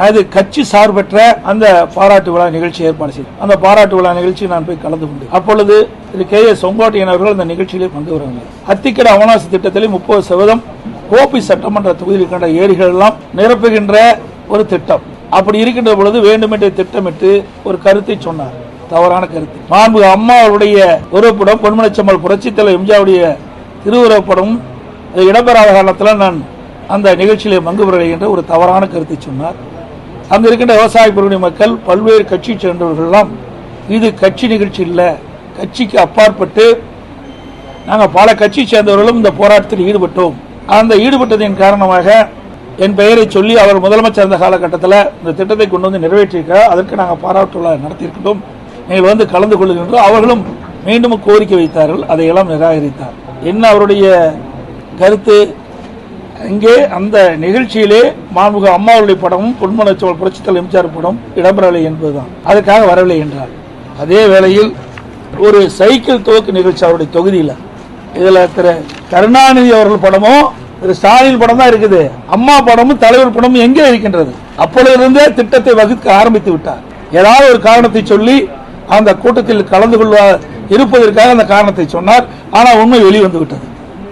அது கட்சி சார்பற்ற அந்த பாராட்டு விழா நிகழ்ச்சி ஏற்பாடு செய்யும். அந்த பாராட்டு விழா நிகழ்ச்சி நான் போய் கலந்து கொண்டு அப்பொழுது K.S. செங்கோட்டையன் அவர்கள் இந்த நிகழ்ச்சியிலே பங்கு வருவார்கள். அத்திக்கடை அவனாசி திட்டத்திலே 30% கோபி சட்டமன்ற தொகுதியில் இருக்கின்ற ஏரிகள் எல்லாம் நிரப்புகின்ற ஒரு திட்டம். அப்படி இருக்கின்ற பொழுது வேண்டுமென்றே திட்டமிட்டு ஒரு கருத்தை சொன்னார், தவறான கருத்து. மாண்புமிகு அம்மா அவருடைய உருவப்படம், பொன்மனச்செம்மல் புரட்சித் தலைவர் எம்ஜிஆருடைய திருவுருவப்படம் இடம்பெறாத காரணத்தில் நான் அந்த நிகழ்ச்சியிலே பங்கு பெறவில்லை என்ற ஒரு தவறான கருத்தை சொன்னார். அங்க இருக்கின்ற விவசாய பிரிவினை மக்கள், பல்வேறு கட்சி சேர்ந்தவர்கள் எல்லாம் இது கட்சி நிகழ்ச்சி இல்ல, கட்சிக்கு அப்பாற்பட்டு நாங்கள் பல கட்சி சேர்ந்தவர்களும் இந்த போராட்டத்தில் ஈடுபட்டோம். அந்த ஈடுபட்டதின் காரணமாக என் பெயரை சொல்லி அவர் முதலமைச்சர் இருந்த காலகட்டத்தில் இந்த திட்டத்தை கொண்டு வந்து நிறைவேற்றியிருக்கிறார். அதற்கு நாங்கள் பாராட்டு விழா நடத்தியிருக்கிறோம், நீங்கள் வந்து கலந்து கொள்ளுகின்றோம். அவர்களும் மீண்டும் கோரிக்கை வைத்தார்கள், அதையெல்லாம் நிராகரித்தார். என்ன அவருடைய கருத்து? இங்கே அந்த நிகழ்ச்சியிலே மாண்புமிகு அம்மாவுடைய படமும் பொன்மனச்செம்மல் புரட்சித் தலைவர் எம்ஜிஆர் படம் இடம்பெறவில்லை என்பதுதான், அதுக்காக வரவில்லை என்றார். அதே வேளையில் ஒரு சைக்கிள் துவக்கு நிகழ்ச்சி அவருடைய தொகுதியில், இதுல திரு கருணாநிதி அவர்கள் படமும் திரு ஸ்டாலின் படம் தான் இருக்குது, அம்மா படமும் தலைவர் படமும் எங்கே இருக்கின்றது? அப்பொழுதிருந்தே திட்டத்தை வகுக்க ஆரம்பித்து விட்டார். ஏதாவது ஒரு காரணத்தை சொல்லி அந்த கூட்டத்தில் கலந்து கொள்ள இருப்பதற்காக அந்த காரணத்தை சொன்னார். ஆனால் உண்மை வெளிவந்து விட்டது.